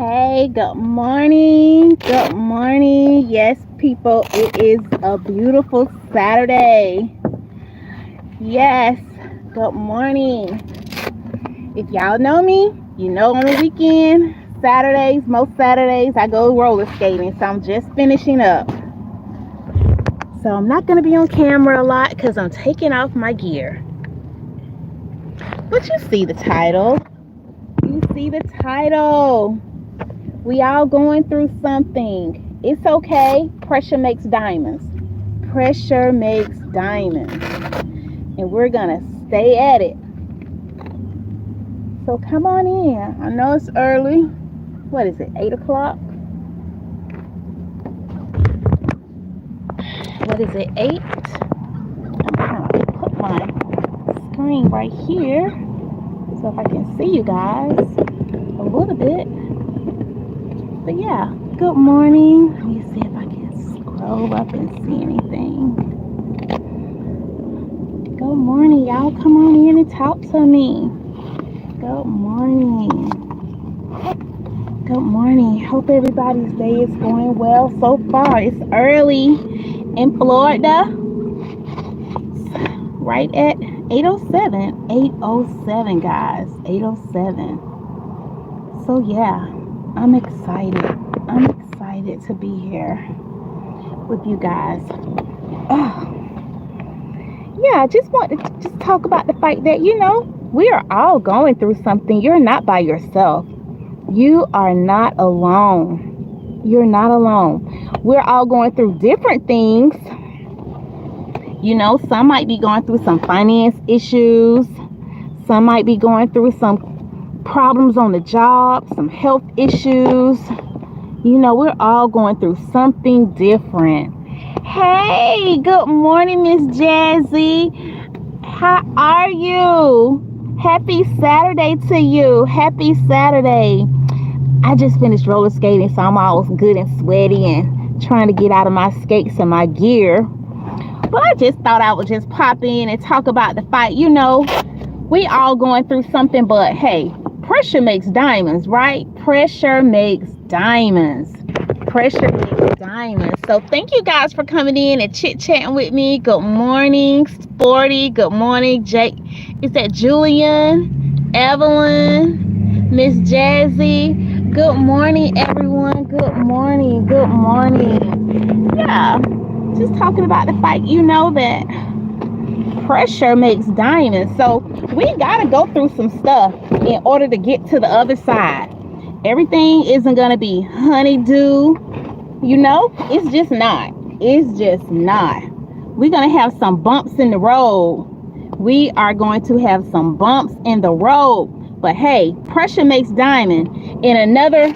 Hey, good morning. Good morning. Yes, people, it is a beautiful Saturday. Yes, good morning. If y'all know me, you know on the weekend, Saturdays, most Saturdays, I go roller skating. So I'm just finishing up. So I'm not going to be on camera a lot because I'm taking off my gear. But you see the title. You see the title. We all going through something. It's okay. Pressure makes diamonds. Pressure makes diamonds. And we're going to stay at it. So come on in. I know it's early. What is it? 8 o'clock? What is it? 8? I'm going to put my screen right here so if I can see you guys a little bit. But yeah, good morning. Let me see if I can scroll up and see anything. Good morning, y'all. Come on in and talk to me. Good morning. Good morning. Hope everybody's day is going well so far. It's early in Florida. Right at 8:07. 8:07, guys. 8:07. So yeah, I'm excited. I'm excited to be here with you guys. Oh. Yeah, I just want to just talk about the fact that, we are all going through something. You're not by yourself. You are not alone. You're not alone. We're all going through different things. Some might be going through some finance issues. Some might be going through some problems on the job, some health issues. We're all going through something different. Hey, good morning, Miss Jazzy. How are you? Happy Saturday to you. Happy Saturday. I just finished roller skating, so I'm all good and sweaty and trying to get out of my skates and my gear. But I just thought I would just pop in and talk about the fight. We all going through something, but hey, pressure makes diamonds, right? Pressure makes diamonds. Pressure makes diamonds. So thank you guys for coming in and chit-chatting with me. Good morning, Sporty. Good morning, Jake. Is that Julian, Evelyn, Miss Jazzy? Good morning, everyone. Good morning. Good morning. Yeah, just talking about the fight. That pressure makes diamonds. So we got to go through some stuff in order to get to the other side. Everything isn't going to be honeydew. It's just not. It's just not. We're going to have some bumps in the road. We are going to have some bumps in the road. But hey, pressure makes diamond. In another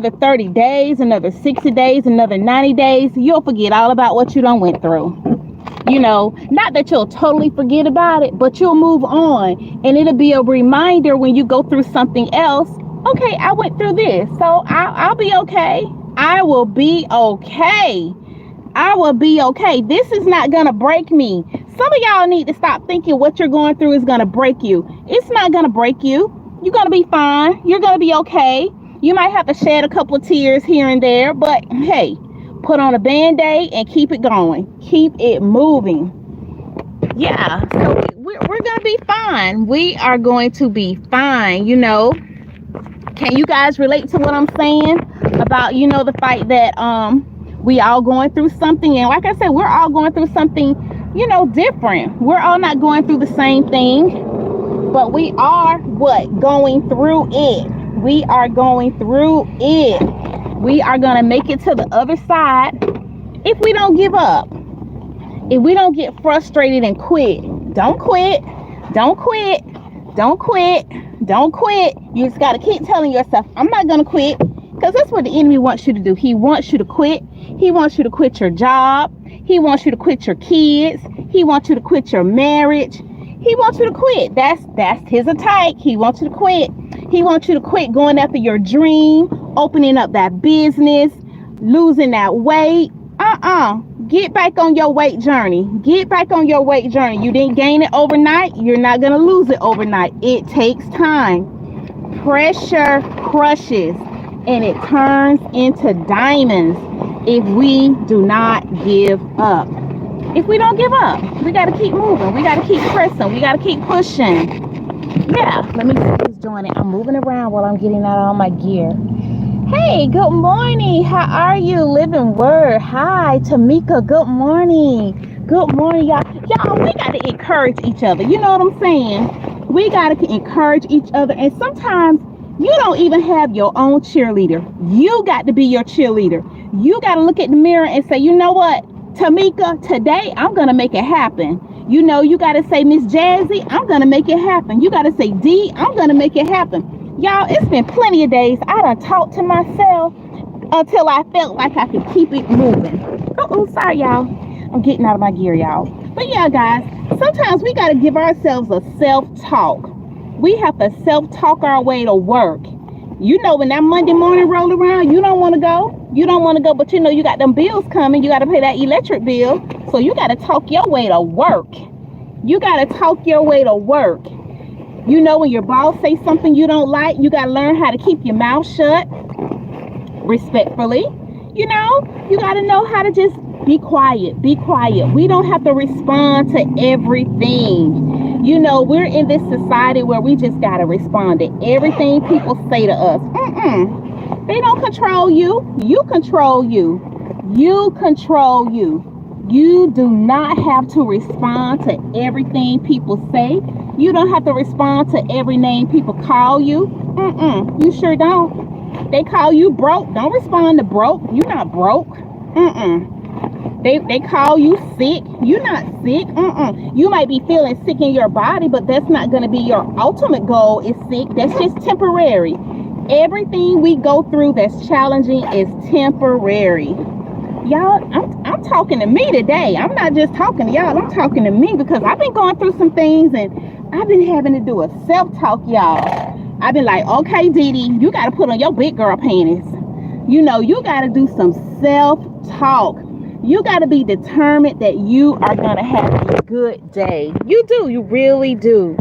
30 days, another 60 days, another 90 days, you'll forget all about what you done went through. Not that you'll totally forget about it, but you'll move on. And it'll be a reminder when you go through something else. Okay, I went through this, so I'll be okay. I will be okay. I will be okay. This is not going to break me. Some of y'all need to stop thinking what you're going through is going to break you. It's not going to break you. You're going to be fine. You're going to be okay. You might have to shed a couple of tears here and there, but hey, put on a Band-Aid and keep it going. Keep it moving. Yeah, so we're going to be fine. We are going to be fine, Can you guys relate to what I'm saying about, the fact that we all going through something? And like I said, we're all going through something, different. We're all not going through the same thing, but we are going through it. We are going through it. We are going to make it to the other side if we don't give up. If we don't get frustrated and quit. Don't quit. Don't quit. Don't quit. Don't quit. You just got to keep telling yourself, I'm not going to quit. Because that's what the enemy wants you to do. He wants you to quit. He wants you to quit your job. He wants you to quit your kids. He wants you to quit your marriage. He wants you to quit. That's his attack. He wants you to quit. He wants you to quit going after your dream, opening up that business, losing that weight. Get back on your weight journey. Get back on your weight journey. You didn't gain it overnight. You're not going to lose it overnight. It takes time. Pressure crushes. and it turns into diamonds if we do not give up. If we don't give up, we got to keep moving. We got to keep pressing. We got to keep pushing. Yeah, let me just join it. I'm moving around while I'm getting out all my gear. Hey, good morning. How are you? Living Word. Hi, Tamika. Good morning. Good morning, y'all. Y'all, we got to encourage each other. You know what I'm saying? We got to encourage each other. And sometimes you don't even have your own cheerleader. You got to be your cheerleader. You got to look at the mirror and say, you know what, Tamika, today I'm going to make it happen. You know, you got to say, Miss Jazzy, I'm going to make it happen. You got to say, D, I'm going to make it happen. Y'all, it's been plenty of days I done talked to myself until I felt like I could keep it moving. Oh, sorry, y'all. I'm getting out of my gear, y'all. But yeah, guys, sometimes we got to give ourselves a self-talk. We have to self-talk our way to work. You know, when that Monday morning roll around, you don't want to go. You don't want to go, but you know you got them bills coming. You got to pay that electric bill. So you got to talk your way to work. You got to talk your way to work. You know, when your boss say something you don't like, you got to learn how to keep your mouth shut respectfully. You know, you got to know how to just be quiet. Be quiet. We don't have to respond to everything. You know, we're in this society where we just got to respond to everything people say to us. They don't control you. You control you. You control you. You do not have to respond to everything people say. You don't have to respond to every name people call you. You sure don't. They call you broke. Don't respond to broke. You're not broke. They call you sick. You're not sick. You might be feeling sick in your body, but that's not going to be your ultimate goal is sick. That's just temporary. Everything we go through that's challenging is temporary. Y'all, I'm talking to me today. I'm not just talking to y'all. I'm talking to me because I've been going through some things and I've been having to do a self-talk, y'all. I've been like, okay, Dee Dee, you got to put on your big girl panties. You know, you got to do some self-talk. You got to be determined that you are going to have a good day. You do. You really do.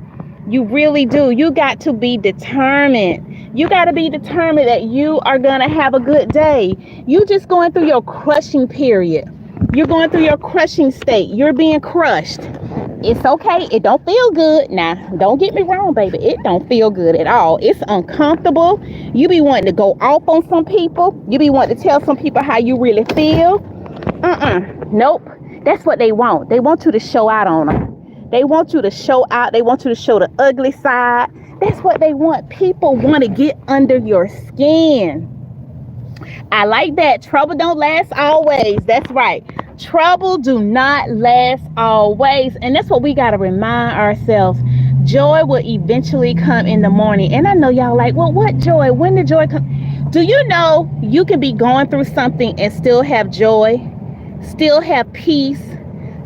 You really do. You got to be determined. You got to be determined that you are going to have a good day. You just going through your crushing period. You're going through your crushing state. You're being crushed. It's okay. It don't feel good. Now, don't get me wrong, baby. It don't feel good at all. It's uncomfortable. You be wanting to go off on some people. You be wanting to tell some people how you really feel. Nope. That's what they want. They want you to show out on them. They want you to show out. They want you to show the ugly side. That's what they want. People want to get under your skin. I like that. Trouble don't last always. That's right. Trouble do not last always. And that's what we got to remind ourselves. Joy will eventually come in the morning. And I know y'all like, well, what joy? When did joy come? Do you know you can be going through something and still have joy, still have peace,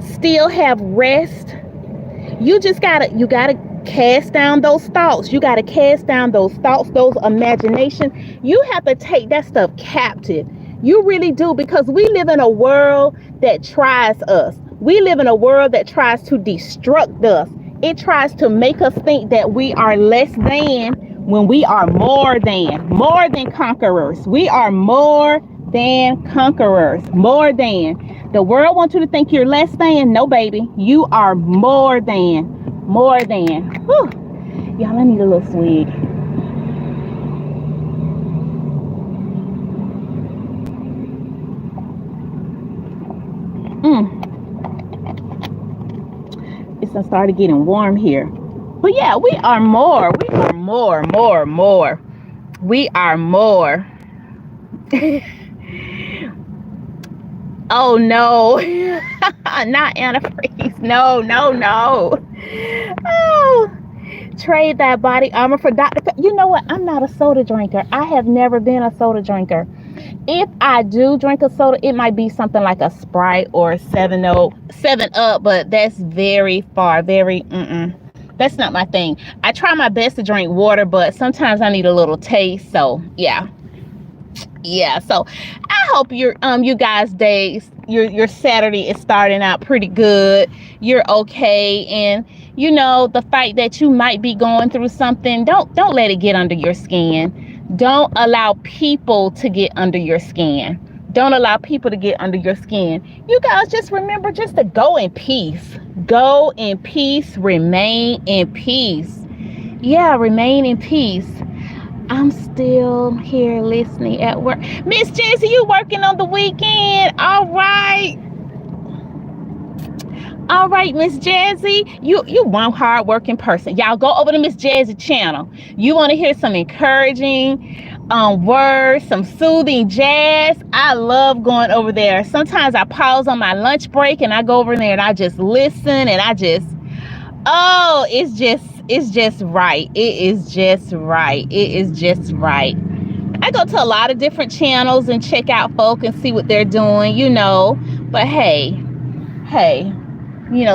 still have rest? You gotta cast down those thoughts. You gotta cast down those thoughts, those imaginations. You have to take that stuff captive. You really do, because we live in a world that tries us. We live in a world that tries to destruct us. It tries to make us think that we are less than when we are more than conquerors. We are more than conquerors, more than. The world wants you to think you're less than. No, baby, you are more than. Whew. Y'all, I need a little swig. It's gonna start getting warm here. But yeah, we are more. We are more. We are more. Oh no, not antifreeze. No. Oh, trade that body armor for Dr. You know what? I'm not a soda drinker. I have never been a soda drinker. If I do drink a soda, it might be something like a Sprite or a 7-Up, but that's very far, that's not my thing. I try my best to drink water, but sometimes I need a little taste. So yeah. So I hope you guys days, your Saturday is starting out pretty good. You're okay. And you know, the fact that you might be going through something, don't let it get under your skin. Don't allow people to get under your skin. Don't allow people to get under your skin. You guys just remember just to go in peace. Go in peace. Remain in peace. Yeah, remain in peace. I'm still here listening at work. Miss Jessie, you working on the weekend? All right. All right, Miss Jazzy, you one hard-working person. Y'all go over to Miss Jazzy channel. You want to hear some encouraging words, some soothing jazz. I love going over there. Sometimes I pause on my lunch break and I go over there and I just listen and I just, oh, it's just right. It is just right. It is just right. I go to a lot of different channels and check out folk and see what they're doing, But hey,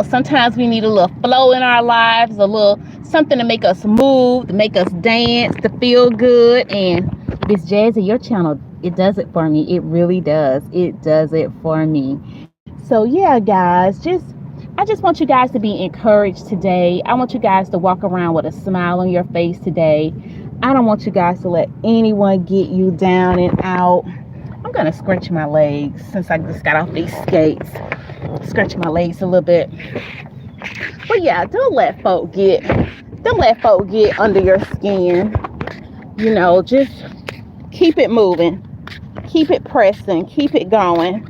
sometimes we need a little flow in our lives, a little something to make us move, to make us dance, to feel good. And Miss Jazzy, your channel, it does it for me. It really does. It does it for me. So yeah, guys, I just want you guys to be encouraged today. I want you guys to walk around with a smile on your face today. I don't want you guys to let anyone get you down and out. I'm going to scratch my legs since I just got off these skates. Scratch my legs a little bit. But yeah, don't let folk get under your skin. Just keep it moving. Keep it pressing. Keep it going.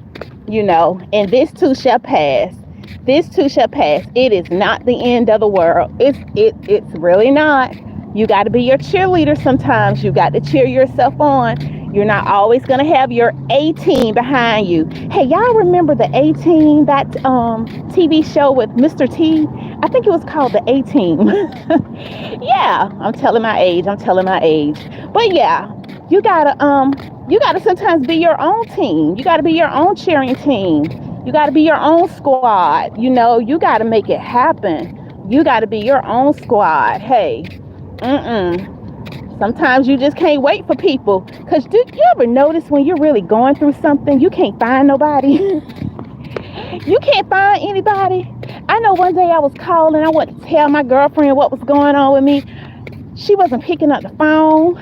And this too shall pass. This too shall pass. It is not the end of the world. It's really not. You got to be your cheerleader sometimes. You got to cheer yourself on. You're not always going to have your A-team behind you. Hey, y'all remember the A-team, that TV show with Mr. T? I think it was called the A-team. Yeah, I'm telling my age. But yeah, you gotta sometimes be your own team. You got to be your own cheering team. You got to be your own squad. You got to make it happen. You got to be your own squad. Hey, sometimes you just can't wait for people. Because do you ever notice when you're really going through something, you can't find nobody? You can't find anybody. I know one day I was calling. I wanted to tell my girlfriend what was going on with me. She wasn't picking up the phone.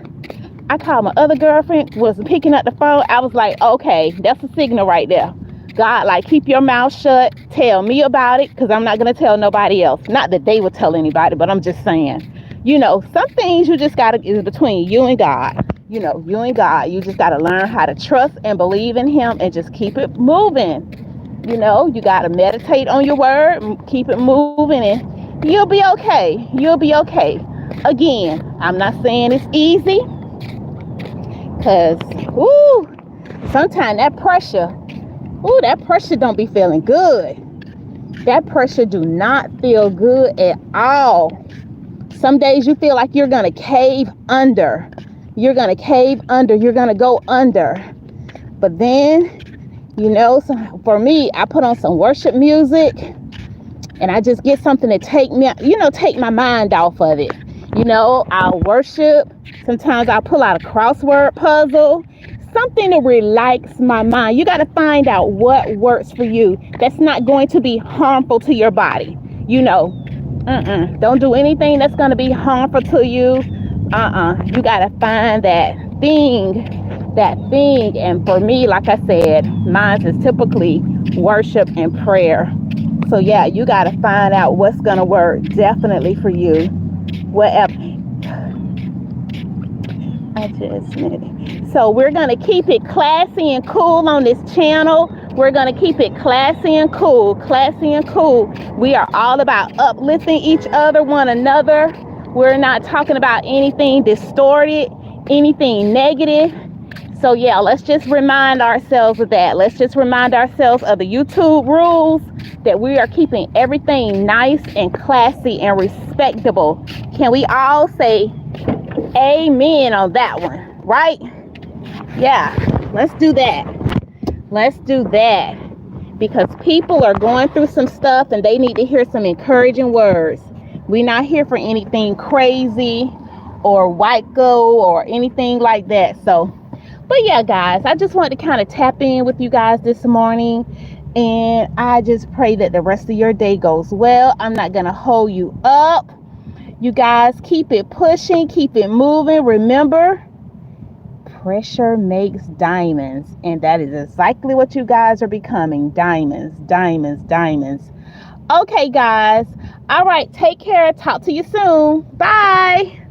I called my other girlfriend, wasn't picking up the phone. I was like, okay, that's a signal right there. God, like, keep your mouth shut. Tell me about it, because I'm not going to tell nobody else. Not that they would tell anybody, but I'm just saying. Some things you just got to, is between you and God. You and God. You just got to learn how to trust and believe in him and just keep it moving. You got to meditate on your word, keep it moving, and you'll be okay. You'll be okay. Again, I'm not saying it's easy, because, sometimes that pressure don't be feeling good. That pressure do not feel good at all. Some days you feel like you're going to cave under. You're going to go under. But then, for me, I put on some worship music and I just get something to take my mind off of it. I'll worship. Sometimes I'll pull out a crossword puzzle, something to relax my mind. You got to find out what works for you that's not going to be harmful to your body. Don't do anything that's going to be harmful to you. You got to find that thing. And for me, like I said, mine is typically worship and prayer. So yeah, you got to find out what's going to work definitely for you. Whatever. So we're going to keep it classy and cool on this channel. We're going to keep it classy and cool. We are all about uplifting each other, one another. We're not talking about anything distorted, anything negative. So yeah, let's just remind ourselves of that. Let's just remind ourselves of the YouTube rules, that we are keeping everything nice and classy and respectable. Can we all say amen on that one, right? Yeah, let's do that. Because people are going through some stuff and they need to hear some encouraging words. We're not here for anything crazy or wacko or anything like that. So, but yeah, guys, I just wanted to kind of tap in with you guys this morning. And I just pray that the rest of your day goes well. I'm not going to hold you up. You guys, keep it pushing, keep it moving. Remember, pressure makes diamonds. And that is exactly what you guys are becoming. Diamonds, diamonds, diamonds. Okay, guys. All right. Take care. Talk to you soon. Bye.